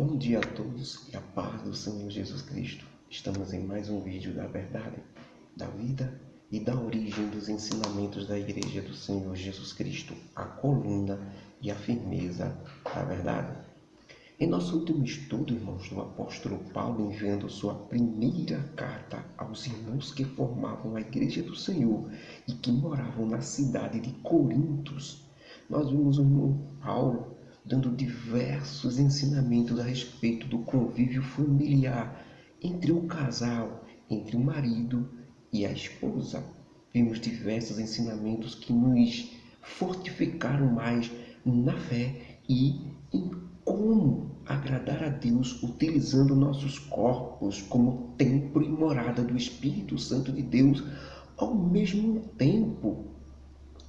Bom dia a todos e a paz do Senhor Jesus Cristo. Estamos em mais um vídeo da verdade, da vida e da origem dos ensinamentos da Igreja do Senhor Jesus Cristo, a coluna e a firmeza da verdade. Em nosso último estudo, irmãos, do apóstolo Paulo enviando sua primeira carta aos irmãos que formavam a Igreja do Senhor e que moravam na cidade de Corintos, nós vimos o irmão Paulo dando diversos ensinamentos a respeito do convívio familiar entre o casal, entre o marido e a esposa. Vimos diversos ensinamentos que nos fortificaram mais na fé e em como agradar a Deus utilizando nossos corpos como templo e morada do Espírito Santo de Deus, ao mesmo tempo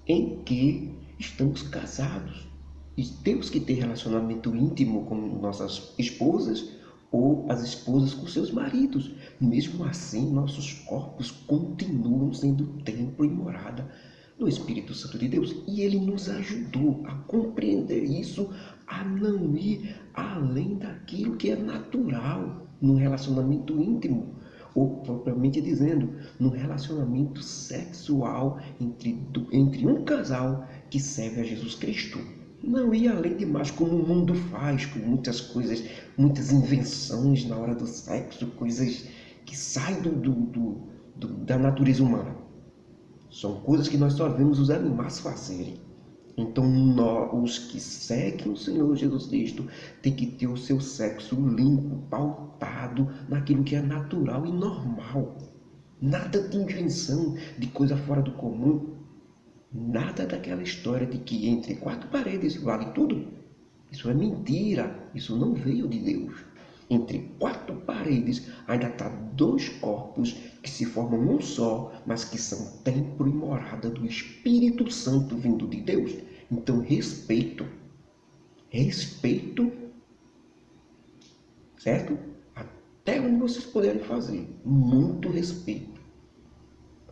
em que estamos casados. E temos que ter relacionamento íntimo com nossas esposas ou as esposas com seus maridos. Mesmo assim, nossos corpos continuam sendo templo e morada do Espírito Santo de Deus. E ele nos ajudou a compreender isso, a não ir além daquilo que é natural no relacionamento íntimo, ou propriamente dizendo, no relacionamento sexual entre um casal que serve a Jesus Cristo. Não ir além demais como o mundo faz, com muitas coisas, muitas invenções na hora do sexo, coisas que saem da natureza humana. São coisas que nós só vemos os animais fazerem. Então, os que seguem o Senhor Jesus Cristo têm que ter o seu sexo limpo, pautado naquilo que é natural e normal. Nada de invenção, de coisa fora do comum. Nada daquela história de que entre quatro paredes vale tudo. Isso é mentira, isso não veio de Deus. Entre quatro paredes ainda está dois corpos que se formam um só, mas que são templo e morada do Espírito Santo vindo de Deus. Então respeito, certo? Até onde vocês puderem fazer, muito respeito.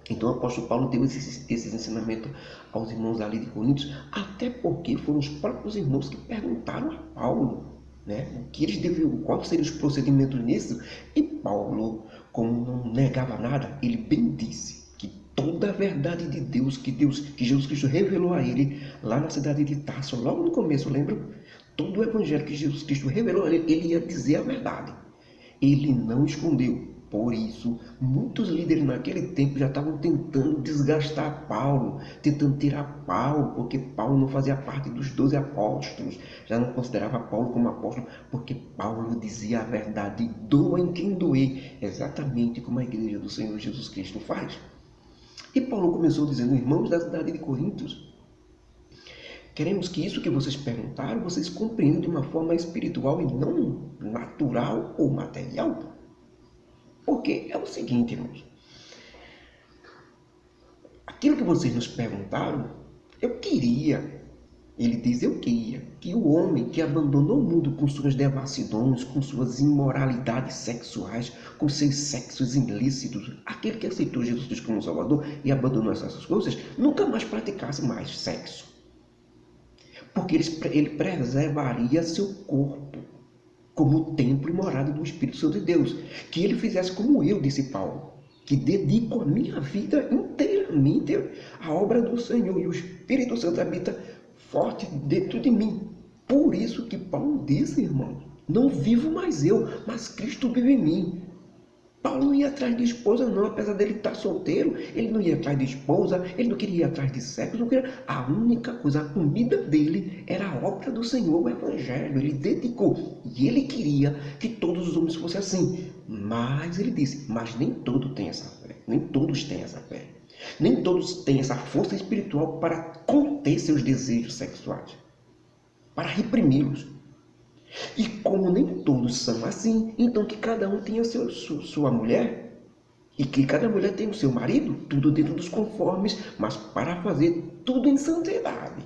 Então o apóstolo Paulo deu esses ensinamentos aos irmãos ali de Coríntios, até porque foram os próprios irmãos que perguntaram a Paulo, né, o que eles deviam, quais seriam os procedimentos nisso. E Paulo, como não negava nada, ele bem disse que toda a verdade de Deus, que Jesus Cristo revelou a ele lá na cidade de Tarso, logo no começo, lembra? Todo o evangelho que Jesus Cristo revelou a ele, ele ia dizer a verdade. Ele não escondeu. Por isso, muitos líderes naquele tempo já estavam tentando desgastar Paulo, tentando tirar Paulo, porque Paulo não fazia parte dos 12 apóstolos, já não considerava Paulo como apóstolo, porque Paulo dizia a verdade, doa em quem doer, exatamente como a igreja do Senhor Jesus Cristo faz. E Paulo começou dizendo, irmãos da cidade de Coríntios, queremos que isso que vocês perguntaram, vocês compreendam de uma forma espiritual e não natural ou material. Porque é o seguinte, irmãos. Aquilo que vocês nos perguntaram, eu queria que o homem que abandonou o mundo com suas devassidões, com suas imoralidades sexuais, com seus sexos ilícitos, aquele que aceitou Jesus Cristo como Salvador e abandonou essas coisas, nunca mais praticasse mais sexo. Porque ele preservaria seu corpo como templo e morada do Espírito Santo de Deus. Que ele fizesse como eu, disse Paulo, que dedico a minha vida inteiramente à obra do Senhor, e o Espírito Santo habita forte dentro de mim. Por isso que Paulo disse, irmão, não vivo mais eu, mas Cristo vive em mim. Paulo não ia atrás de esposa não, apesar dele estar solteiro, ele não ia atrás de esposa, ele não queria ir atrás de sexo, não queria. A única coisa, a comida dele era a obra do Senhor, o Evangelho, ele dedicou. E ele queria que todos os homens fossem assim. Mas ele disse, mas nem todos têm essa fé, nem todos têm essa fé. Nem todos têm essa força espiritual para conter seus desejos sexuais, para reprimi-los. E como nem todos são assim, então que cada um tenha sua mulher, e que cada mulher tenha o seu marido, tudo dentro dos conformes, mas para fazer tudo em santidade.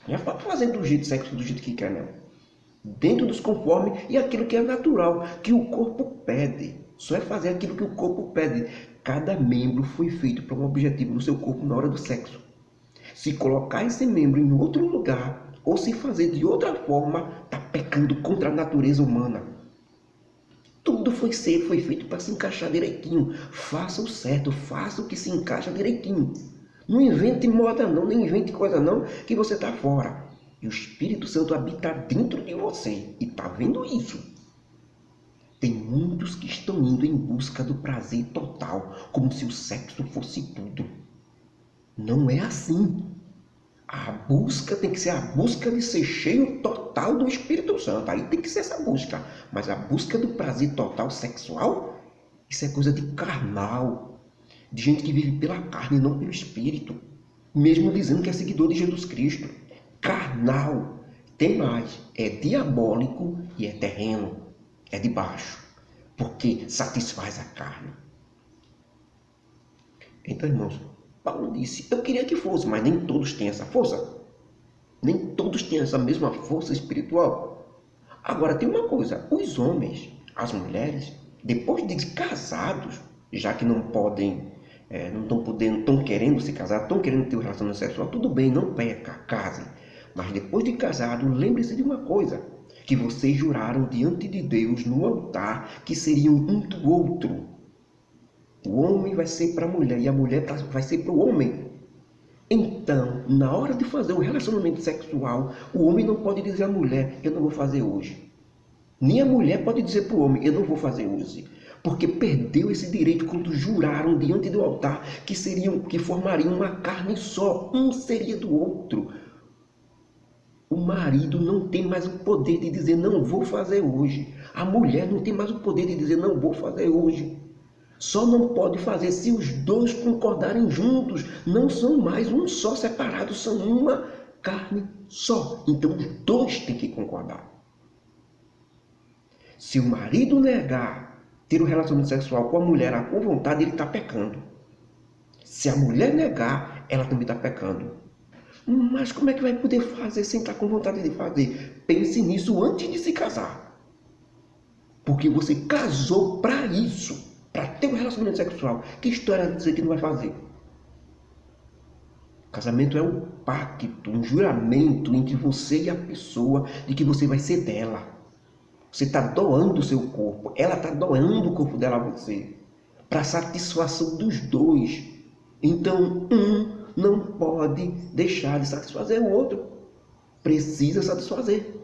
Não é para fazer do jeito sexo, do jeito que quer, não. Dentro dos conformes e aquilo que é natural, que o corpo pede. Só é fazer aquilo que o corpo pede. Cada membro foi feito para um objetivo no seu corpo na hora do sexo. Se colocar esse membro em outro lugar, ou se fazer de outra forma, está pecando contra a natureza humana. Tudo foi feito para se encaixar direitinho. Faça o certo, faça o que se encaixa direitinho. Não invente moda não, nem invente coisa não, que você está fora. E o Espírito Santo habita dentro de você. E está vendo isso. Tem muitos que estão indo em busca do prazer total, como se o sexo fosse tudo. Não é assim. A busca tem que ser a busca de ser cheio total do Espírito Santo. Aí tem que ser essa busca. Mas a busca do prazer total sexual, isso é coisa de carnal. De gente que vive pela carne e não pelo Espírito. Mesmo dizendo que é seguidor de Jesus Cristo. Carnal. Tem mais. É diabólico e é terreno. É de baixo. Porque satisfaz a carne. Então, irmãos, Paulo disse, eu queria que fosse, mas nem todos têm essa força. Nem todos têm essa mesma força espiritual. Agora, tem uma coisa, os homens, as mulheres, depois de casados, já que não podem, não estão podendo, estão querendo se casar, estão querendo ter um relacionamento sexual, tudo bem, não peca, casem. Mas depois de casado, lembre-se de uma coisa, que vocês juraram diante de Deus no altar que seriam um do outro. O homem vai ser para a mulher e a mulher vai ser para o homem. Então, na hora de fazer o relacionamento sexual, o homem não pode dizer à mulher, eu não vou fazer hoje. Nem a mulher pode dizer para o homem, eu não vou fazer hoje. Porque perdeu esse direito quando juraram diante do altar que formariam uma carne só, um seria do outro. O marido não tem mais o poder de dizer não vou fazer hoje. A mulher não tem mais o poder de dizer não vou fazer hoje. Só não pode fazer se os dois concordarem juntos. Não são mais um só separados, são uma carne só. Então os dois têm que concordar. Se o marido negar ter um relacionamento sexual com a mulher com vontade, ele está pecando. Se a mulher negar, ela também está pecando. Mas como é que vai poder fazer sem estar com vontade de fazer? Pense nisso antes de se casar. Porque você casou para isso. Para ter um relacionamento sexual. Que história é dizer que não vai fazer? Casamento é um pacto, um juramento entre você e a pessoa de que você vai ser dela. Você está doando o seu corpo, ela está doando o corpo dela a você. Para satisfação dos dois. Então, um não pode deixar de satisfazer o outro. Precisa satisfazer.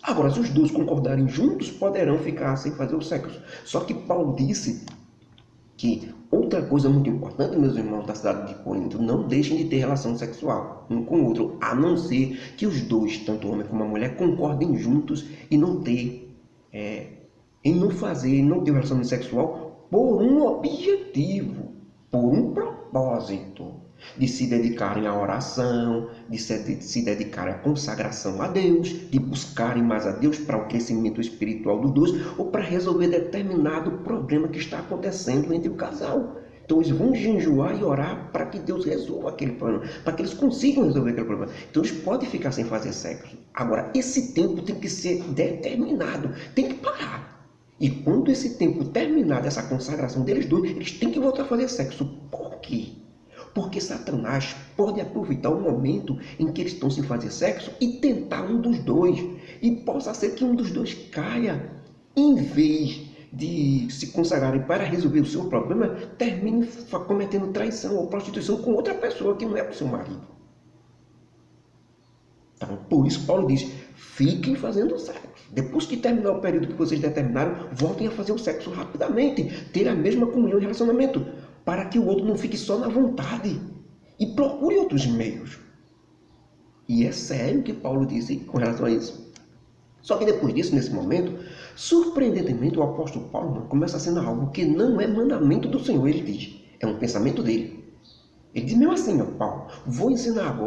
Agora, se os dois concordarem juntos, poderão ficar sem fazer o sexo. Só que Paulo disse que outra coisa muito importante, meus irmãos da cidade de Corinto, não deixem de ter relação sexual um com o outro, a não ser que os dois, tanto o homem como a mulher, concordem juntos e não ter, não ter relacionamento sexual por um objetivo, por um propósito. De se dedicarem à oração, de se dedicarem à consagração a Deus, de buscarem mais a Deus para o crescimento espiritual dos dois ou para resolver determinado problema que está acontecendo entre o casal. Então eles vão jejuar e orar para que Deus resolva aquele problema, para que eles consigam resolver aquele problema. Então eles podem ficar sem fazer sexo. Agora, esse tempo tem que ser determinado, tem que parar. E quando esse tempo terminar dessa consagração deles dois, eles têm que voltar a fazer sexo. Por quê? Porque Satanás pode aproveitar o momento em que eles estão sem fazer sexo e tentar um dos dois. E possa ser que um dos dois caia. Em vez de se consagrarem para resolver o seu problema, termine cometendo traição ou prostituição com outra pessoa que não é o seu marido. Então, por isso Paulo diz, fiquem fazendo sexo. Depois que terminar o período que vocês determinaram, voltem a fazer o sexo rapidamente. Ter a mesma comunhão e relacionamento. Para que o outro não fique só na vontade. E procure outros meios. E é sério o que Paulo disse com relação a isso. Só que depois disso, nesse momento, surpreendentemente, o apóstolo Paulo começa a sendo algo que não é mandamento do Senhor, ele diz. É um pensamento dele. Ele diz mesmo assim, ó, Paulo, vou ensinar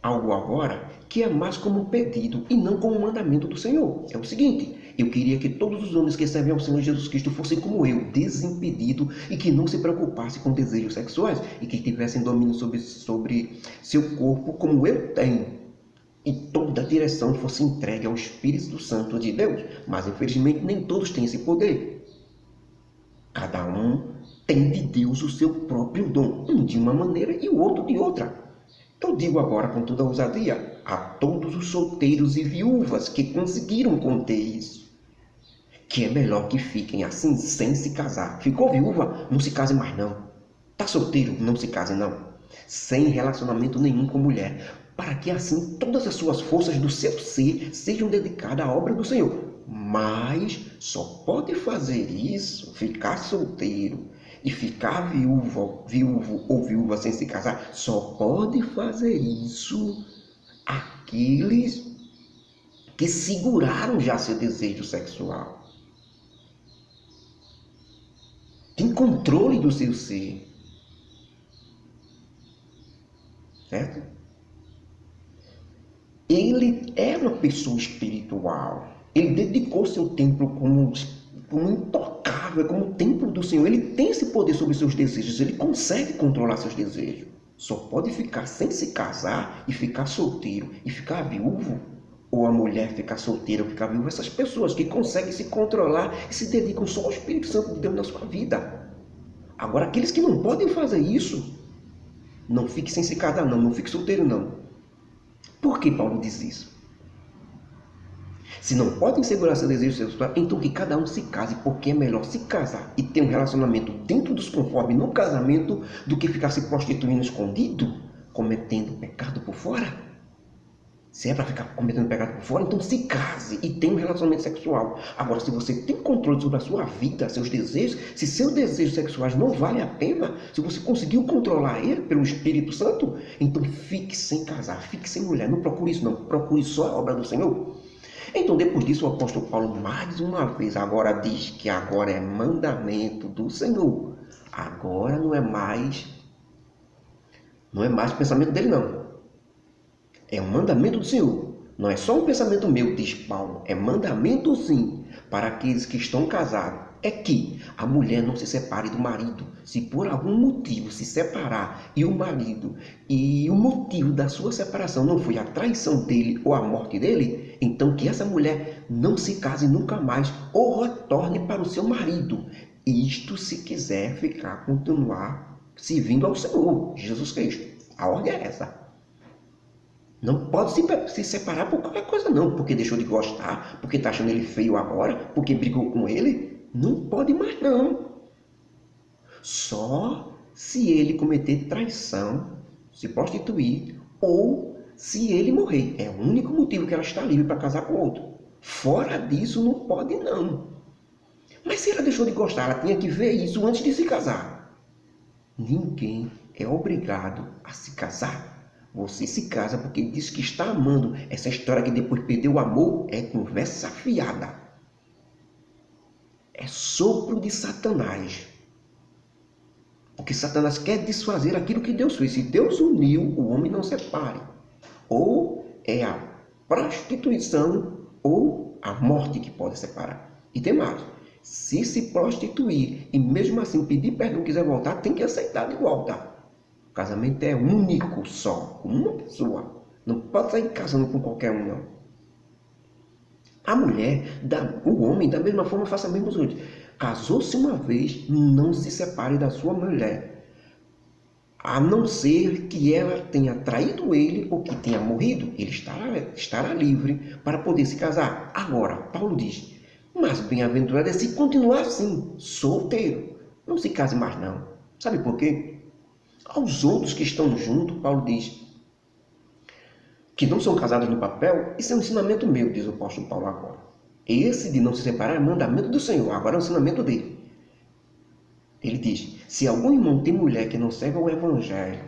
algo agora que é mais como um pedido e não como um mandamento do Senhor. É o seguinte, eu queria que todos os homens que servem ao Senhor Jesus Cristo fossem como eu, desimpedidos e que não se preocupassem com desejos sexuais e que tivessem domínio sobre seu corpo como eu tenho. E toda a direção fosse entregue ao Espírito Santo de Deus. Mas infelizmente nem todos têm esse poder. Cada um tem de Deus o seu próprio dom, um de uma maneira e o outro de outra. Eu digo agora com toda a ousadia, a todos os solteiros e viúvas que conseguiram conter isso, que é melhor que fiquem assim sem se casar. Ficou viúva? Não se case mais não. Tá solteiro? Não se case não. Sem relacionamento nenhum com mulher, para que assim todas as suas forças do seu ser sejam dedicadas à obra do Senhor. Mas só pode fazer isso, ficar solteiro e ficar viúvo ou viúva sem se casar, só pode fazer isso aqueles que seguraram já seu desejo sexual. Tem controle do seu ser. Certo? Ele é uma pessoa espiritual. Ele dedicou seu templo como intocável, como templo do Senhor. Ele tem esse poder sobre seus desejos. Ele consegue controlar seus desejos. Só pode ficar sem se casar e ficar solteiro e ficar viúvo, ou a mulher ficar solteira ou ficar viúva. Essas pessoas que conseguem se controlar e se dedicam só ao Espírito Santo de Deus na sua vida. Agora, aqueles que não podem fazer isso, não fique sem se casar não fique solteiro não. Por que Paulo diz isso? Se não podem segurar seu desejo sexual, então que cada um se case, porque é melhor se casar e ter um relacionamento dentro dos conformes no casamento do que ficar se prostituindo escondido, cometendo pecado por fora. Se é para ficar cometendo pecado por fora, então se case e tenha um relacionamento sexual. Agora, se você tem controle sobre a sua vida, seus desejos, se seus desejos sexuais não valem a pena, se você conseguiu controlar ele pelo Espírito Santo, então fique sem casar, fique sem mulher. Não procure isso não, procure só a obra do Senhor. Então, depois disso, o apóstolo Paulo, mais uma vez, agora diz que agora é mandamento do Senhor. Agora não é mais pensamento dele não. É um mandamento do Senhor. Não é só um pensamento meu, diz Paulo. É mandamento sim, para aqueles que estão casados. É que a mulher não se separe do marido. Se por algum motivo se separar e o motivo da sua separação não foi a traição dele ou a morte dele, então que essa mulher não se case nunca mais ou retorne para o seu marido. Isto se quiser continuar servindo ao Senhor, Jesus Cristo. A ordem é essa. Não pode se separar por qualquer coisa não, porque deixou de gostar, porque está achando ele feio agora, porque brigou com ele. Não pode mais não. Só se ele cometer traição, se prostituir, ou se ele morrer. É o único motivo que ela está livre para casar com outro. Fora disso não pode não. Mas se ela deixou de gostar, ela tinha que ver isso antes de se casar. Ninguém é obrigado a se casar. Você se casa porque diz que está amando. Essa história que depois perdeu o amor é conversa fiada. É sopro de Satanás. Porque Satanás quer desfazer aquilo que Deus fez. Se Deus uniu, o homem não separe. Ou é a prostituição ou a morte que pode separar. E tem mais. Se prostituir e mesmo assim pedir perdão, quiser voltar, tem que aceitar de volta. O casamento é único só, com uma pessoa. Não pode sair casando com qualquer um, não. A mulher, o homem, da mesma forma, faça mesmo os outros. Casou-se uma vez, não se separe da sua mulher. A não ser que ela tenha traído ele ou que tenha morrido, ele estará livre para poder se casar. Agora, Paulo diz, mas bem-aventurado é se continuar assim, solteiro. Não se case mais não. Sabe por quê? Aos outros que estão juntos, Paulo diz que não são casados no papel, isso é um ensinamento meu, diz o apóstolo Paulo agora. Esse de não se separar é mandamento do Senhor, agora é o ensinamento dele. Ele diz, se algum irmão tem mulher que não serve ao Evangelho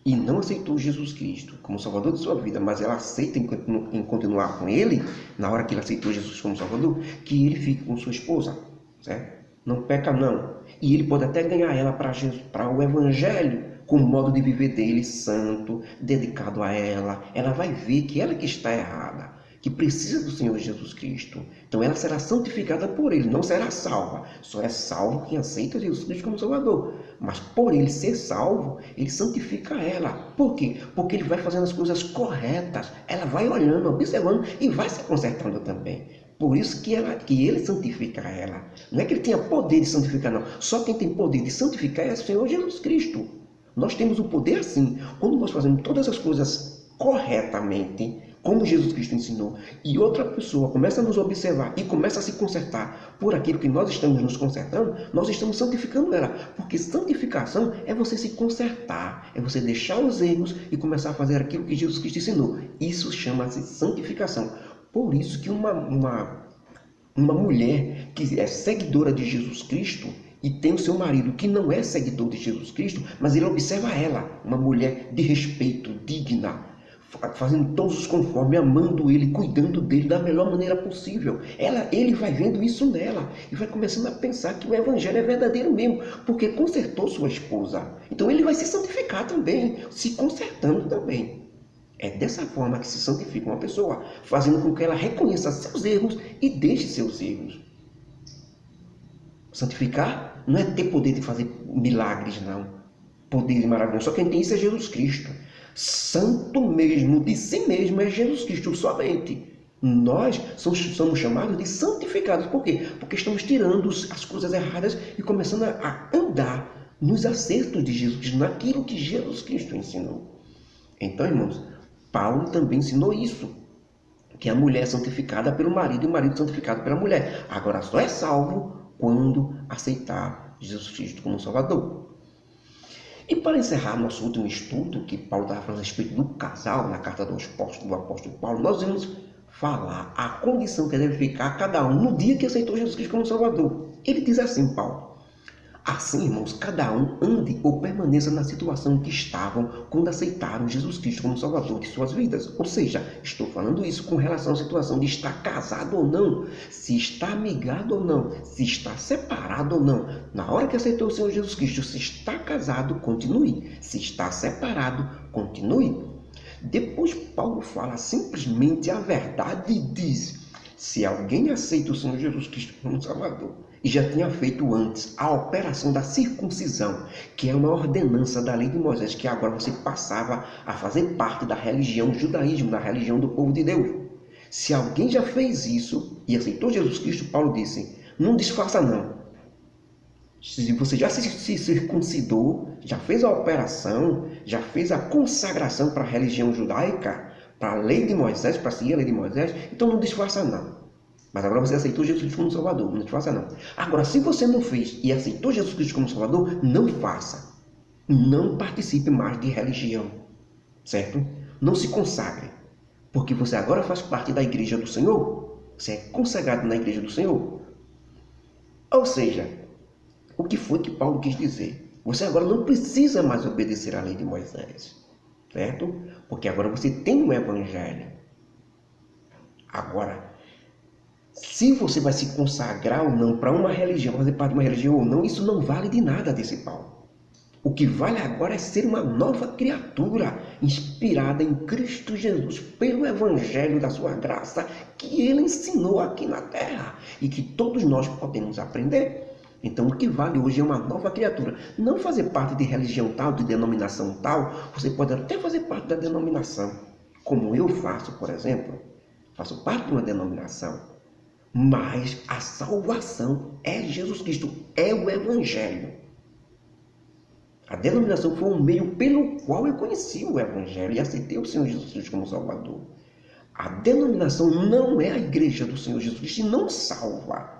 e não aceitou Jesus Cristo como Salvador de sua vida, mas ela aceita em continuar com ele, na hora que ele aceitou Jesus como Salvador, que ele fique com sua esposa, certo? Não peca não. E ele pode até ganhar ela para o Evangelho, com o modo de viver dele, santo, dedicado a ela. Ela vai ver que ela que está errada, que precisa do Senhor Jesus Cristo. Então ela será santificada por ele, não será salva. Só é salvo quem aceita Jesus Cristo como Salvador. Mas por ele ser salvo, ele santifica ela. Por quê? Porque ele vai fazendo as coisas corretas. Ela vai olhando, observando e vai se consertando também. Por isso que ele santifica ela. Não é que ele tenha poder de santificar, não. Só quem tem poder de santificar é o Senhor Jesus Cristo. Nós temos o poder assim. Quando nós fazemos todas as coisas corretamente, como Jesus Cristo ensinou, e outra pessoa começa a nos observar e começa a se consertar por aquilo que nós estamos nos consertando, nós estamos santificando ela. Porque santificação é você se consertar, é você deixar os erros e começar a fazer aquilo que Jesus Cristo ensinou. Isso chama-se santificação. Por isso que uma mulher que é seguidora de Jesus Cristo e tem o seu marido que não é seguidor de Jesus Cristo, mas ele observa ela, uma mulher de respeito, digna, fazendo todos os conformes, amando ele, cuidando dele da melhor maneira possível. Ele vai vendo isso nela e vai começando a pensar que o evangelho é verdadeiro mesmo, porque consertou sua esposa. Então ele vai se santificar também, se consertando também. É dessa forma que se santifica uma pessoa, fazendo com que ela reconheça seus erros e deixe seus erros. Santificar não é ter poder de fazer milagres, não. Poder maravilhoso. Só quem tem isso é Jesus Cristo. Santo mesmo, de si mesmo, é Jesus Cristo somente. Nós somos chamados de santificados. Por quê? Porque estamos tirando as coisas erradas e começando a andar nos acertos de Jesus Cristo, naquilo que Jesus Cristo ensinou. Então, irmãos, Paulo também ensinou isso, que a mulher é santificada pelo marido e o marido é santificado pela mulher. Agora, só é salvo quando aceitar Jesus Cristo como Salvador. E para encerrar nosso último estudo, que Paulo estava falando a respeito do casal, na carta do apóstolo Paulo, nós vamos falar a condição que deve ficar cada um no dia que aceitou Jesus Cristo como Salvador. Ele diz assim, Paulo: assim, irmãos, cada um ande ou permaneça na situação que estavam quando aceitaram Jesus Cristo como Salvador de suas vidas. Ou seja, estou falando isso com relação à situação de estar casado ou não, se está amigado ou não, se está separado ou não. Na hora que aceitou o Senhor Jesus Cristo, se está casado, continue. Se está separado, continue. Depois Paulo fala simplesmente a verdade e diz: se alguém aceita o Senhor Jesus Cristo como Salvador, e já tinha feito antes a operação da circuncisão, que é uma ordenança da lei de Moisés, que agora você passava a fazer parte da religião judaísmo, da religião do povo de Deus. Se alguém já fez isso e aceitou Jesus Cristo, Paulo disse: não disfarça não. Se você já se circuncidou, já fez a operação, já fez a consagração para a religião judaica, para a lei de Moisés, para seguir a lei de Moisés, então não disfarça não. Mas agora você aceitou Jesus Cristo como Salvador, não disfarça não. Agora, se você não fez e aceitou Jesus Cristo como Salvador, não faça. Não participe mais de religião, certo? Não se consagre, porque você agora faz parte da igreja do Senhor. Você é consagrado na igreja do Senhor. Ou seja, o que foi que Paulo quis dizer? Você agora não precisa mais obedecer à lei de Moisés, certo? Porque agora você tem um evangelho. Agora, se você vai se consagrar ou não para uma religião, fazer parte de uma religião ou não, isso não vale de nada, disse Paulo. O que vale agora é ser uma nova criatura, inspirada em Cristo Jesus, pelo Evangelho da sua graça, que Ele ensinou aqui na terra e que todos nós podemos aprender. Então, o que vale hoje é uma nova criatura. Não fazer parte de religião tal, de denominação tal. Você pode até fazer parte da denominação, como eu faço, por exemplo. Faço parte de uma denominação. Mas a salvação é Jesus Cristo, é o Evangelho. A denominação foi um meio pelo qual eu conheci o Evangelho e aceitei o Senhor Jesus Cristo como Salvador. A denominação não é a igreja do Senhor Jesus Cristo e não salva.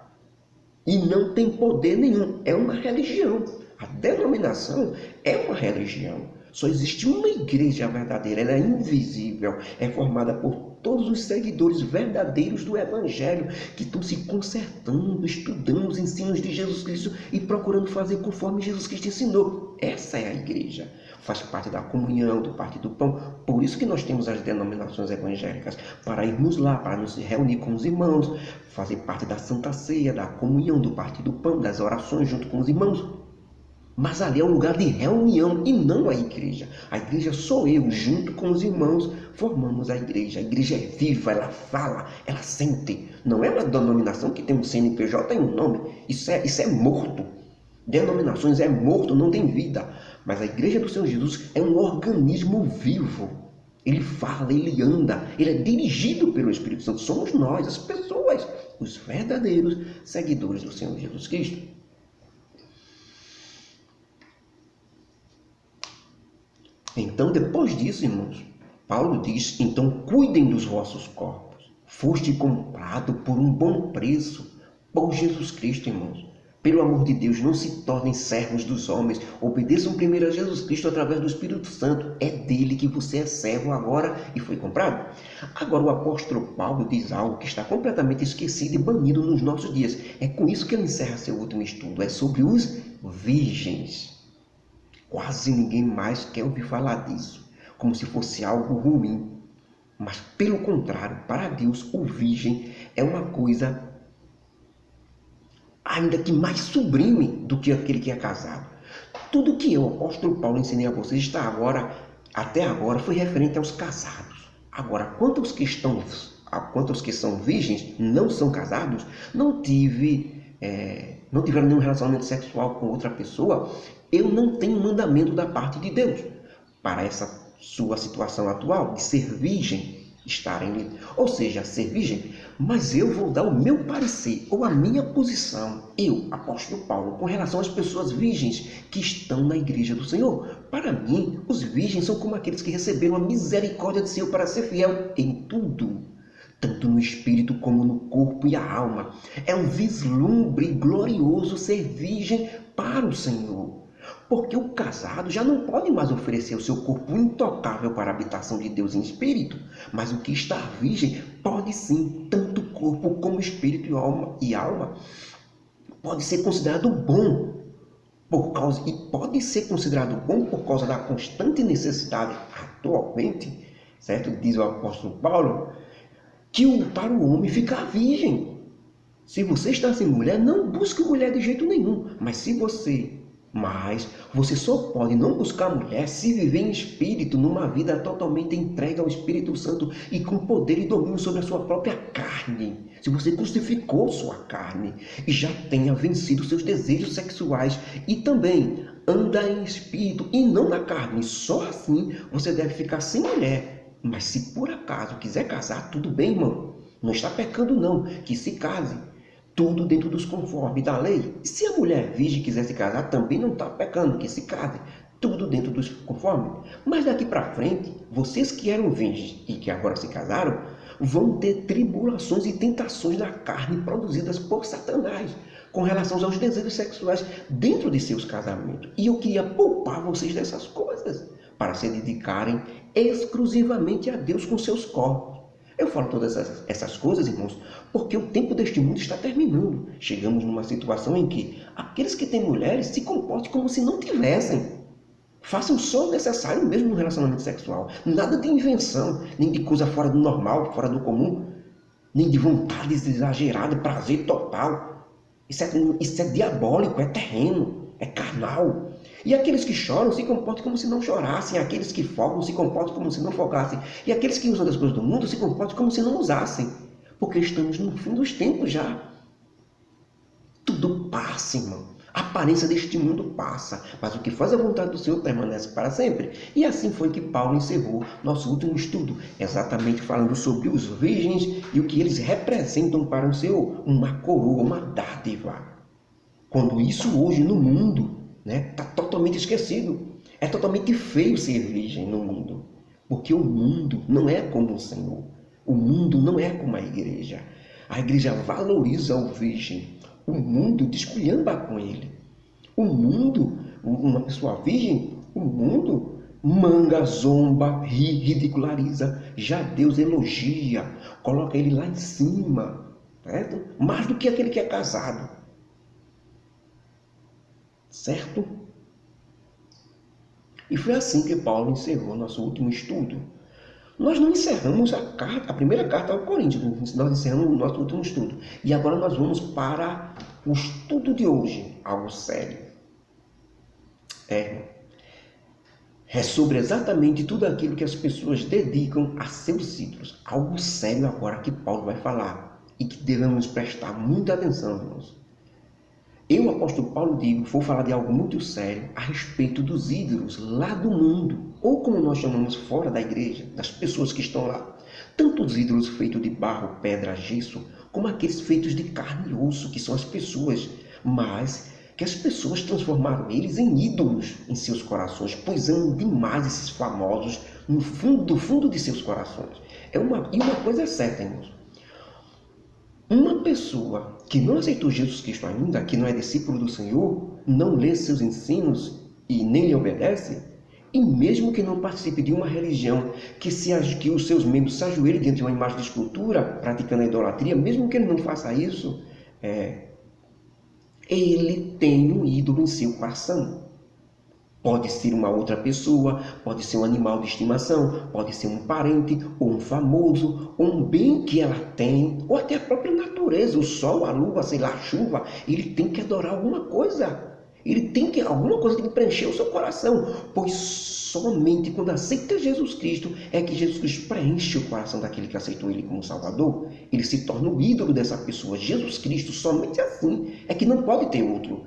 E não tem poder nenhum. É uma religião. A denominação é uma religião. Só existe uma igreja verdadeira. Ela é invisível. É formada por todos os seguidores verdadeiros do Evangelho, que estão se consertando, estudando os ensinos de Jesus Cristo e procurando fazer conforme Jesus Cristo ensinou. Essa é a igreja. Faz parte da comunhão, do partir do pão. Por isso que nós temos as denominações evangélicas, para irmos lá, para nos reunir com os irmãos, fazer parte da Santa Ceia, da comunhão, do partir do pão, das orações junto com os irmãos. Mas ali é um lugar de reunião e não a igreja. A igreja sou eu, junto com os irmãos, formamos a igreja. A igreja é viva, ela fala, ela sente. Não é uma denominação que tem um CNPJ e um nome. Isso é morto. Denominações é morto, não tem vida. Mas a igreja do Senhor Jesus é um organismo vivo. Ele fala, ele anda, ele é dirigido pelo Espírito Santo. Somos nós, as pessoas, os verdadeiros seguidores do Senhor Jesus Cristo. Então, depois disso, irmãos, Paulo diz, então cuidem dos vossos corpos. Foste comprado por um bom preço por Jesus Cristo, irmãos. Pelo amor de Deus, não se tornem servos dos homens. Obedeçam primeiro a Jesus Cristo através do Espírito Santo. É dele que você é servo agora e foi comprado. Agora o apóstolo Paulo diz algo que está completamente esquecido e banido nos nossos dias. É com isso que ele encerra seu último estudo. É sobre os virgens. Quase ninguém mais quer ouvir falar disso, como se fosse algo ruim. Mas pelo contrário, para Deus, o virgem é uma coisa ainda que mais sublime do que aquele que é casado. Tudo que eu, apóstolo Paulo, ensinei a vocês até agora foi referente aos casados. Agora, quanto aos que são virgens, não são casados, não tiveram nenhum relacionamento sexual com outra pessoa, eu não tenho mandamento da parte de Deus para essa sua situação atual de ser virgem, estarem livres, ou seja, ser virgem. Mas eu vou dar o meu parecer ou a minha posição, eu, apóstolo Paulo, com relação às pessoas virgens que estão na igreja do Senhor. Para mim, os virgens são como aqueles que receberam a misericórdia de Senhor para ser fiel em tudo, tanto no espírito como no corpo e a alma. É um vislumbre glorioso ser virgem para o Senhor. Porque o casado já não pode mais oferecer o seu corpo intocável para a habitação de Deus em espírito, mas o que está virgem pode sim, tanto corpo como espírito e alma, pode ser considerado bom pode ser considerado bom por causa da constante necessidade atualmente, certo? Diz o apóstolo Paulo, que para o homem ficar virgem. Se você está sem mulher, não busque mulher de jeito nenhum, mas você só pode não buscar mulher se viver em espírito, numa vida totalmente entregue ao Espírito Santo e com poder e domínio sobre a sua própria carne. Se você crucificou sua carne e já tenha vencido seus desejos sexuais e também anda em espírito e não na carne, só assim você deve ficar sem mulher. Mas se por acaso quiser casar, tudo bem, irmão. Não está pecando não, que se case. Tudo dentro dos conformes da lei. E se a mulher virgem quiser se casar, também não está pecando, que se case. Tudo dentro dos conformes. Mas daqui para frente, vocês que eram virgens e que agora se casaram, vão ter tribulações e tentações na carne produzidas por Satanás com relação aos desejos sexuais dentro de seus casamentos. E eu queria poupar vocês dessas coisas, para se dedicarem exclusivamente a Deus com seus corpos. Eu falo todas essas coisas, irmãos, porque o tempo deste mundo está terminando. Chegamos numa situação em que aqueles que têm mulheres se comportem como se não tivessem. Façam só o necessário mesmo no relacionamento sexual. Nada de invenção, nem de coisa fora do normal, fora do comum, nem de vontades exageradas, prazer total. Isso é diabólico, é terreno, é carnal. E aqueles que choram se comportam como se não chorassem. Aqueles que folgam se comportam como se não folgassem. E aqueles que usam das coisas do mundo se comportam como se não usassem. Porque estamos no fim dos tempos já. Tudo passa, irmão. A aparência deste mundo passa, mas o que faz a vontade do Senhor permanece para sempre. E assim foi que Paulo encerrou nosso último estudo, exatamente falando sobre os virgens e o que eles representam para o Senhor, uma coroa, uma dádiva. Quando isso hoje no mundo está totalmente esquecido. É totalmente feio ser virgem no mundo, porque o mundo não é como o Senhor. O mundo não é como a igreja. A igreja valoriza o virgem. O mundo desculhamba com ele. O mundo, uma pessoa virgem, o mundo manga, zomba, ri, ridiculariza. Já Deus elogia, coloca ele lá em cima, certo? Mais do que aquele que é casado. Certo? E foi assim que Paulo encerrou nosso último estudo. Nós não encerramos a primeira carta ao Coríntios, nós encerramos o nosso último estudo. E agora nós vamos para o estudo de hoje, algo sério. É sobre exatamente tudo aquilo que as pessoas dedicam a seus ídolos. Algo sério agora que Paulo vai falar e que devemos prestar muita atenção, irmãos. Eu, apóstolo Paulo, vou falar de algo muito sério a respeito dos ídolos lá do mundo, ou como nós chamamos fora da igreja, das pessoas que estão lá. Tanto os ídolos feitos de barro, pedra, gesso, como aqueles feitos de carne e osso, que são as pessoas, mas que as pessoas transformaram eles em ídolos em seus corações, pois amam demais esses famosos no fundo do fundo de seus corações. E uma coisa é certa, irmãos. Uma pessoa que não aceitou Jesus Cristo ainda, que não é discípulo do Senhor, não lê seus ensinos e nem lhe obedece, e mesmo que não participe de uma religião que os seus membros se ajoelhem diante de uma imagem de escultura, praticando a idolatria, mesmo que ele não faça isso, ele tem um ídolo em seu coração. Pode ser uma outra pessoa, pode ser um animal de estimação, pode ser um parente, ou um famoso, ou um bem que ela tem, ou até a própria natureza, o sol, a lua, sei lá, a chuva. Ele tem que adorar alguma coisa. Alguma coisa tem que preencher o seu coração, pois somente quando aceita Jesus Cristo é que Jesus Cristo preenche o coração daquele que aceitou ele como Salvador. Ele se torna o ídolo dessa pessoa. Jesus Cristo, somente assim é que não pode ter outro.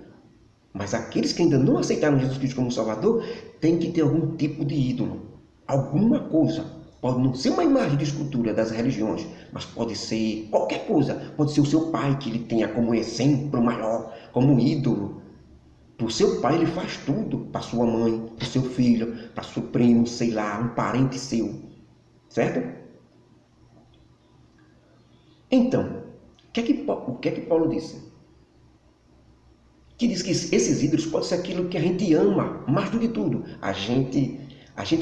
Mas aqueles que ainda não aceitaram Jesus Cristo como Salvador têm que ter algum tipo de ídolo, alguma coisa. Pode não ser uma imagem de escultura das religiões, mas pode ser qualquer coisa. Pode ser o seu pai, que ele tenha como exemplo maior, como ídolo. Para o seu pai ele faz tudo, para sua mãe, para o seu filho, para seu primo, sei lá, um parente seu. Certo? Então, o que é que Paulo disse? Que diz que esses ídolos podem ser aquilo que a gente ama, mais do que tudo. A gente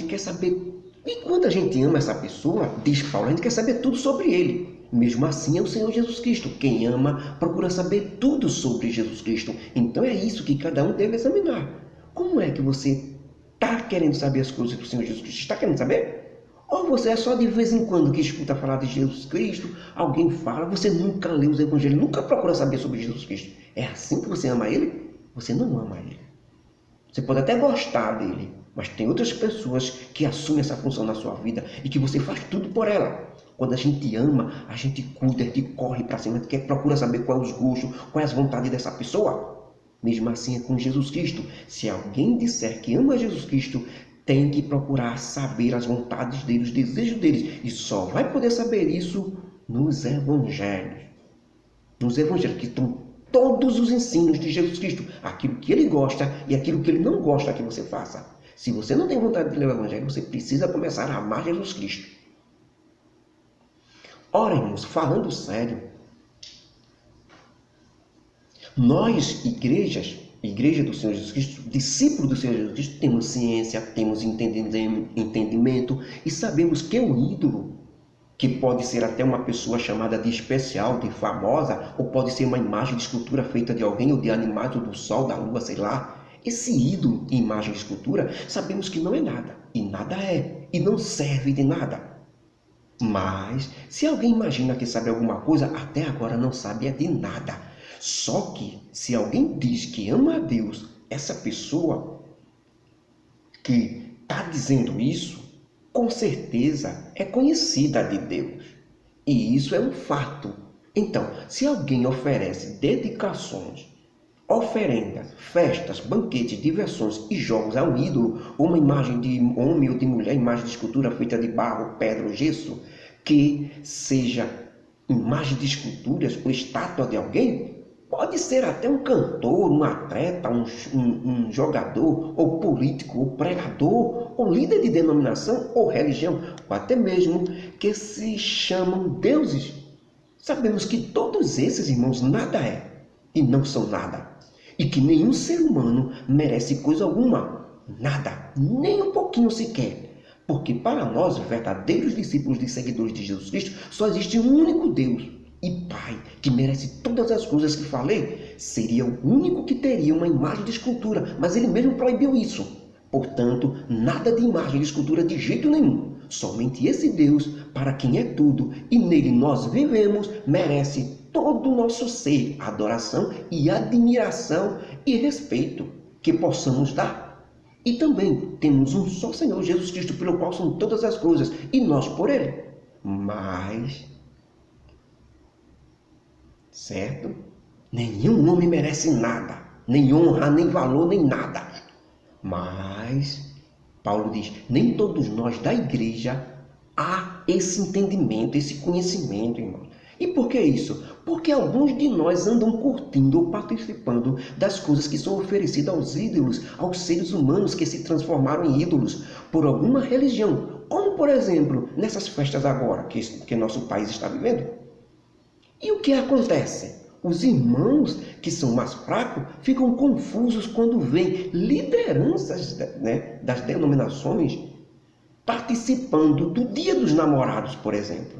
quer saber. E quando a gente ama essa pessoa, diz Paulo, a gente quer saber tudo sobre ele. Mesmo assim é o Senhor Jesus Cristo. Quem ama procura saber tudo sobre Jesus Cristo. Então é isso que cada um deve examinar. Como é que você está querendo saber as coisas do Senhor Jesus Cristo? Está querendo saber? Ou você é só de vez em quando que escuta falar de Jesus Cristo, alguém fala, você nunca lê os evangelhos, nunca procura saber sobre Jesus Cristo. É assim que você ama ele? Você não ama ele. Você pode até gostar dele, mas tem outras pessoas que assumem essa função na sua vida e que você faz tudo por ela. Quando a gente ama, a gente cuida, a gente corre para cima, a gente procura saber quais os gostos, quais as vontades dessa pessoa. Mesmo assim é com Jesus Cristo. Se alguém disser que ama Jesus Cristo, tem que procurar saber as vontades dele, os desejos deles. E só vai poder saber isso nos evangelhos. Nos evangelhos que estão todos os ensinos de Jesus Cristo. Aquilo que ele gosta e aquilo que ele não gosta que você faça. Se você não tem vontade de ler o evangelho, você precisa começar a amar Jesus Cristo. Ora, irmãos, falando sério, nós, igreja do Senhor Jesus Cristo, discípulos do Senhor Jesus Cristo, temos ciência, temos entendimento e sabemos que o ídolo, que pode ser até uma pessoa chamada de especial, de famosa, ou pode ser uma imagem de escultura feita de alguém, ou de animais, ou do sol, da lua, sei lá. Esse ídolo, imagem de escultura, sabemos que não é nada, e nada é, e não serve de nada. Mas, se alguém imagina que sabe alguma coisa, até agora não sabe é de nada. Só que, se alguém diz que ama a Deus, essa pessoa que está dizendo isso, com certeza é conhecida de Deus. E isso é um fato. Então, se alguém oferece dedicações, oferendas, festas, banquetes, diversões e jogos a um ídolo, ou uma imagem de homem ou de mulher, imagem de escultura feita de barro, pedra ou gesso, que seja imagem de esculturas ou estátua de alguém, pode ser até um cantor, um atleta, um jogador, ou político, ou pregador, ou líder de denominação ou religião, ou até mesmo que se chamam deuses. Sabemos que todos esses, irmãos, nada é e não são nada. E que nenhum ser humano merece coisa alguma, nada, nem um pouquinho sequer. Porque para nós, verdadeiros discípulos e seguidores de Jesus Cristo, só existe um único Deus e Pai, que merece todas as coisas que falei. Seria o único que teria uma imagem de escultura, mas ele mesmo proibiu isso. Portanto, nada de imagem de escultura de jeito nenhum. Somente esse Deus, para quem é tudo e nele nós vivemos, merece todo o nosso ser, adoração e admiração e respeito que possamos dar. E também temos um só Senhor Jesus Cristo, pelo qual são todas as coisas, e nós por ele. Mas, certo? Nenhum homem merece nada, nem honra, nem valor, nem nada. Mas, Paulo diz, nem todos nós da igreja há esse entendimento, esse conhecimento, irmão. E por que isso? Porque alguns de nós andam curtindo ou participando das coisas que são oferecidas aos ídolos, aos seres humanos que se transformaram em ídolos por alguma religião. Como, por exemplo, nessas festas agora que nosso país está vivendo. E o que acontece? Os irmãos que são mais fracos ficam confusos quando veem lideranças, das denominações participando do Dia dos Namorados, por exemplo,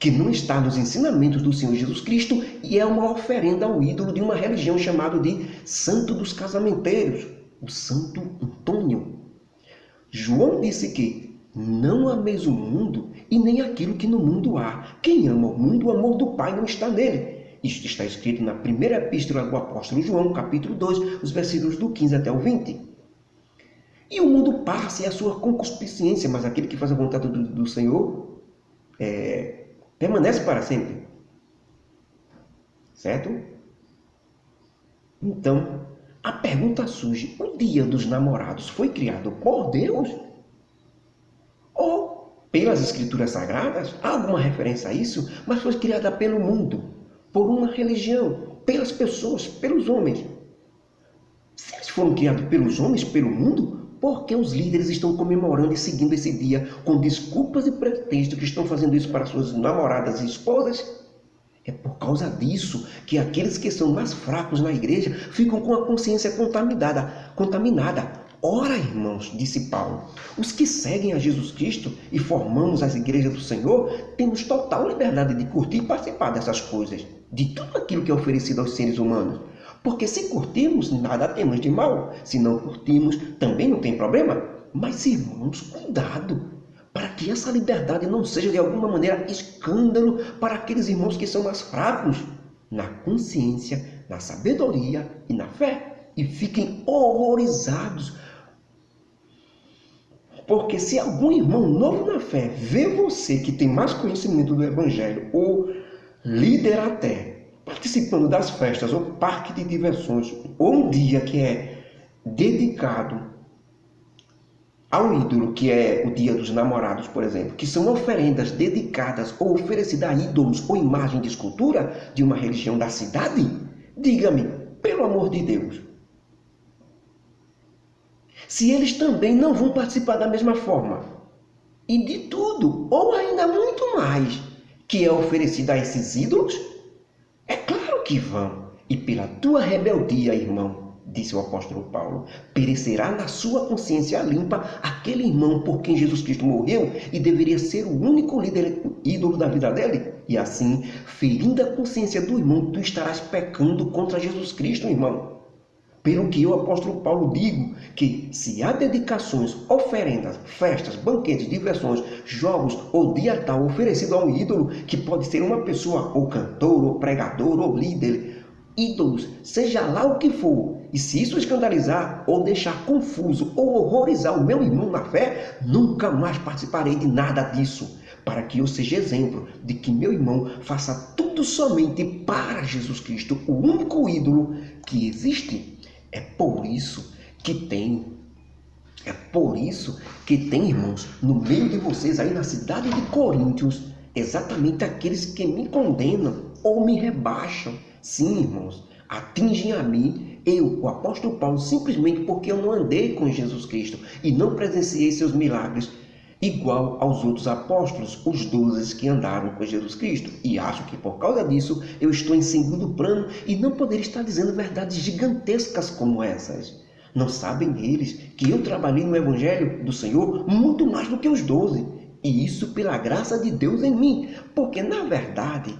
que não está nos ensinamentos do Senhor Jesus Cristo e é uma oferenda ao ídolo de uma religião chamada de Santo dos Casamenteiros, o Santo Antônio. João disse que não ameis o mundo e nem aquilo que no mundo há. Quem ama o mundo, o amor do Pai não está nele. Isto está escrito na primeira epístola do apóstolo João, capítulo 2, os versículos do 15 até o 20. E o mundo passa e a sua concupiscência, mas aquele que faz a vontade do Senhor permanece para sempre. Certo? Então, a pergunta surge: o Dia dos Namorados foi criado por Deus? Ou pelas Escrituras Sagradas? Há alguma referência a isso? Mas foi criada pelo mundo, por uma religião, pelas pessoas, pelos homens. Se eles foram criados pelos homens, pelo mundo, por que os líderes estão comemorando e seguindo esse dia com desculpas e pretextos que estão fazendo isso para suas namoradas e esposas? É por causa disso que aqueles que são mais fracos na igreja ficam com a consciência contaminada. Ora, irmãos, disse Paulo, os que seguem a Jesus Cristo e formamos as igrejas do Senhor, temos total liberdade de curtir e participar dessas coisas, de tudo aquilo que é oferecido aos seres humanos. Porque se curtirmos, nada temos de mal. Se não curtirmos, também não tem problema. Mas, irmãos, cuidado, para que essa liberdade não seja de alguma maneira escândalo para aqueles irmãos que são mais fracos na consciência, na sabedoria e na fé, e fiquem horrorizados. Porque se algum irmão novo na fé vê você que tem mais conhecimento do Evangelho, ou líder até, participando das festas ou parque de diversões, ou um dia que é dedicado ao ídolo, que é o Dia dos Namorados, por exemplo, que são oferendas dedicadas ou oferecidas a ídolos ou imagem de escultura de uma religião da cidade, diga-me, pelo amor de Deus, se eles também não vão participar da mesma forma, e de tudo, ou ainda muito mais, que é oferecido a esses ídolos? É claro que vão, e pela tua rebeldia, irmão, disse o apóstolo Paulo, perecerá na sua consciência limpa aquele irmão por quem Jesus Cristo morreu e deveria ser o único líder ídolo da vida dele. E assim, ferindo a consciência do irmão, tu estarás pecando contra Jesus Cristo, irmão. Pelo que eu, apóstolo Paulo, digo que se há dedicações, oferendas, festas, banquetes, diversões, jogos ou dia tal oferecido a um ídolo, que pode ser uma pessoa, ou cantor, ou pregador, ou líder, ídolos, seja lá o que for, e se isso escandalizar, ou deixar confuso, ou horrorizar o meu irmão na fé, nunca mais participarei de nada disso, para que eu seja exemplo de que meu irmão faça tudo somente para Jesus Cristo, o único ídolo que existe. É por isso que tem, irmãos, no meio de vocês aí na cidade de Coríntios, exatamente aqueles que me condenam ou me rebaixam. Sim, irmãos, atingem a mim, eu, o apóstolo Paulo, simplesmente porque eu não andei com Jesus Cristo e não presenciei seus milagres, igual aos outros apóstolos, os 12 que andaram com Jesus Cristo. E acho que por causa disso eu estou em segundo plano e não poderia estar dizendo verdades gigantescas como essas. Não sabem eles que eu trabalhei no Evangelho do Senhor muito mais do que os 12. E isso pela graça de Deus em mim. Porque na verdade,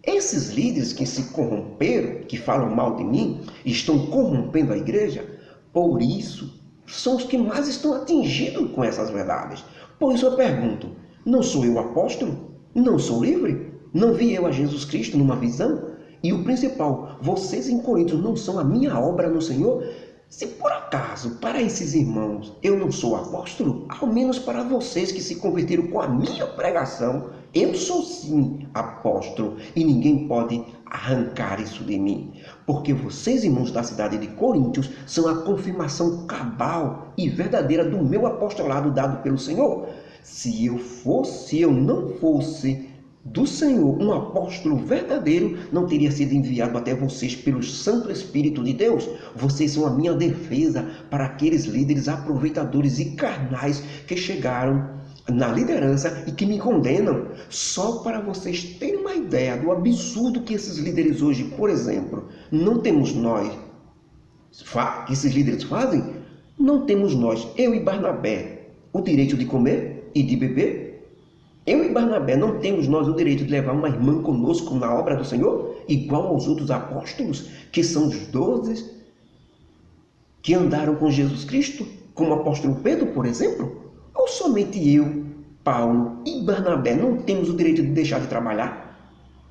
esses líderes que se corromperam, que falam mal de mim, estão corrompendo a igreja, por isso são os que mais estão atingidos com essas verdades. Por isso eu pergunto, não sou eu apóstolo? Não sou livre? Não vi eu a Jesus Cristo numa visão? E o principal, vocês em Coríntios não são a minha obra no Senhor? Se por acaso, para esses irmãos, eu não sou apóstolo, ao menos para vocês que se converteram com a minha pregação, eu sou sim apóstolo e ninguém pode arrancar isso de mim. Porque vocês, irmãos da cidade de Coríntios, são a confirmação cabal e verdadeira do meu apostolado dado pelo Senhor. Se eu não fosse do Senhor, um apóstolo verdadeiro, não teria sido enviado até vocês pelo Santo Espírito de Deus. Vocês são a minha defesa para aqueles líderes aproveitadores e carnais que chegaram na liderança e que me condenam. Só para vocês terem uma ideia do absurdo que esses líderes hoje, por exemplo, não temos nós, que esses líderes fazem, não temos nós, eu e Barnabé, o direito de comer e de beber? Eu e Barnabé não temos nós o direito de levar uma irmã conosco na obra do Senhor, igual aos outros apóstolos, que são os 12, que andaram com Jesus Cristo, como o apóstolo Pedro, por exemplo? Ou somente eu, Paulo e Barnabé não temos o direito de deixar de trabalhar?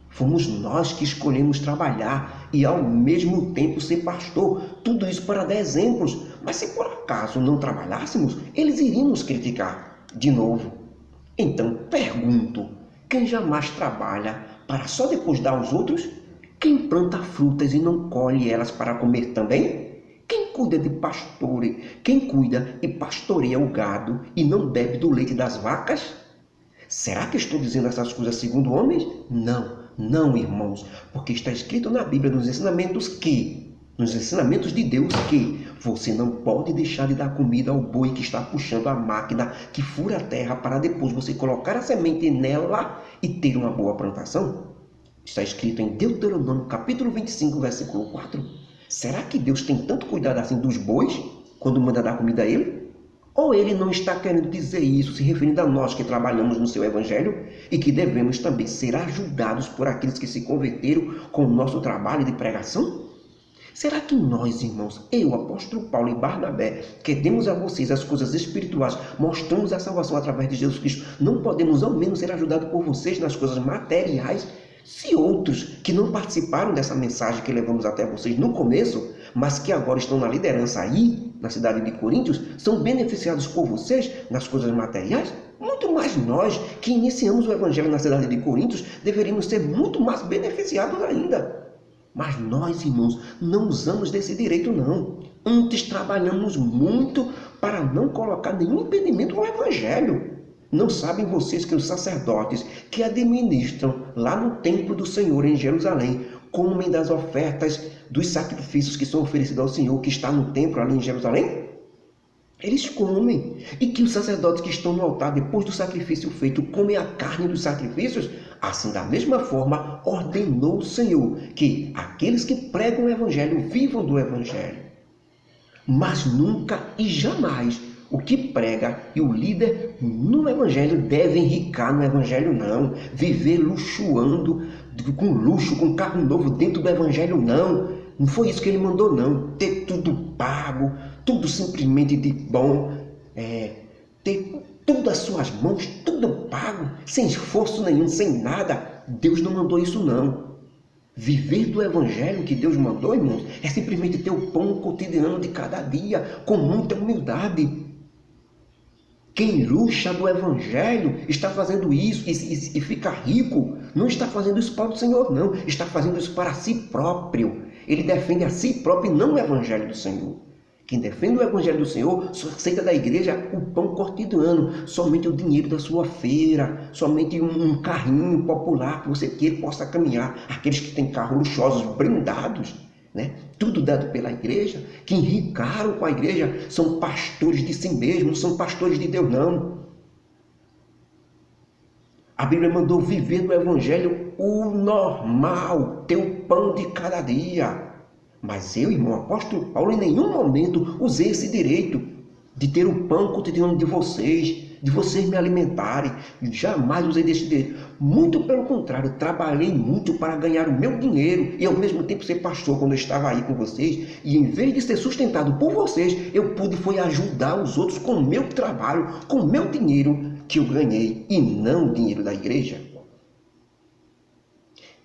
Fomos nós que escolhemos trabalhar e ao mesmo tempo ser pastor. Tudo isso para dar exemplos. Mas se por acaso não trabalhássemos, eles iriam nos criticar de novo. Então pergunto, quem jamais trabalha para só depois dar aos outros? Quem planta frutas e não colhe elas para comer também? Quem cuida e pastoreia o gado e não bebe do leite das vacas? Será que estou dizendo essas coisas segundo homens? Não, irmãos, porque está escrito na Bíblia, nos ensinamentos de Deus, que você não pode deixar de dar comida ao boi que está puxando a máquina que fura a terra para depois você colocar a semente nela e ter uma boa plantação. Está escrito em Deuteronômio capítulo 25, versículo 4. Será que Deus tem tanto cuidado assim dos bois quando manda dar comida a ele? Ou ele não está querendo dizer isso, se referindo a nós que trabalhamos no seu evangelho e que devemos também ser ajudados por aqueles que se converteram com o nosso trabalho de pregação? Será que nós, irmãos, eu, apóstolo Paulo e Barnabé, que demos a vocês as coisas espirituais, mostramos a salvação através de Jesus Cristo, não podemos ao menos ser ajudados por vocês nas coisas materiais? Se outros que não participaram dessa mensagem que levamos até vocês no começo, mas que agora estão na liderança aí, na cidade de Coríntios, são beneficiados por vocês nas coisas materiais, muito mais nós, que iniciamos o evangelho na cidade de Coríntios, deveríamos ser muito mais beneficiados ainda. Mas nós, irmãos, não usamos desse direito, não. Antes trabalhamos muito para não colocar nenhum impedimento no evangelho. Não sabem vocês que os sacerdotes que administram lá no templo do Senhor em Jerusalém comem das ofertas dos sacrifícios que são oferecidos ao Senhor que está no templo ali em Jerusalém? Eles comem. E que os sacerdotes que estão no altar depois do sacrifício feito comem a carne dos sacrifícios? Assim, da mesma forma, ordenou o Senhor que aqueles que pregam o evangelho vivam do evangelho. Mas nunca e jamais o que prega e o líder no evangelho deve enricar no evangelho, não. Viver luxuando, com luxo, com carro novo dentro do evangelho, não. Não foi isso que ele mandou, não. Ter tudo pago, tudo simplesmente de bom, ter tudo às suas mãos, tudo pago, sem esforço nenhum, sem nada. Deus não mandou isso, não. Viver do evangelho que Deus mandou, irmãos, é simplesmente ter o pão cotidiano de cada dia, com muita humildade. Quem luxa do evangelho está fazendo isso e fica rico, não está fazendo isso para o Senhor, não. Está fazendo isso para si próprio. Ele defende a si próprio e não o evangelho do Senhor. Quem defende o evangelho do Senhor só aceita da igreja o pão cotidiano, somente o dinheiro da sua feira, somente um carrinho popular que você queira possa caminhar. Aqueles que têm carros luxuosos, blindados, né? Tudo dado pela igreja, que enricaram com a igreja, são pastores de si mesmos, não são pastores de Deus, não. A Bíblia mandou viver do evangelho o normal, ter o pão de cada dia. Mas eu, irmão apóstolo Paulo, em nenhum momento usei esse direito de ter o pão cotidiano de vocês me alimentarem. Jamais usei desse direito. Muito pelo contrário, trabalhei muito para ganhar o meu dinheiro e ao mesmo tempo ser pastor quando eu estava aí com vocês. E em vez de ser sustentado por vocês, eu pude ajudar os outros com o meu trabalho, com o meu dinheiro que eu ganhei e não o dinheiro da igreja.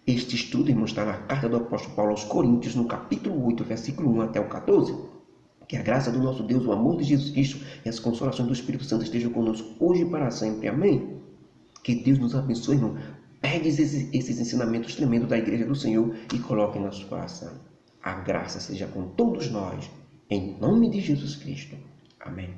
Este estudo, irmãos, está na carta do apóstolo Paulo aos Coríntios, no capítulo 8, versículo 1 até o 14. Que a graça do nosso Deus, o amor de Jesus Cristo e as consolações do Espírito Santo estejam conosco hoje e para sempre. Amém? Que Deus nos abençoe, irmão. Pegue esses ensinamentos tremendos da igreja do Senhor e coloque em nosso coração. A graça seja com todos nós, em nome de Jesus Cristo. Amém.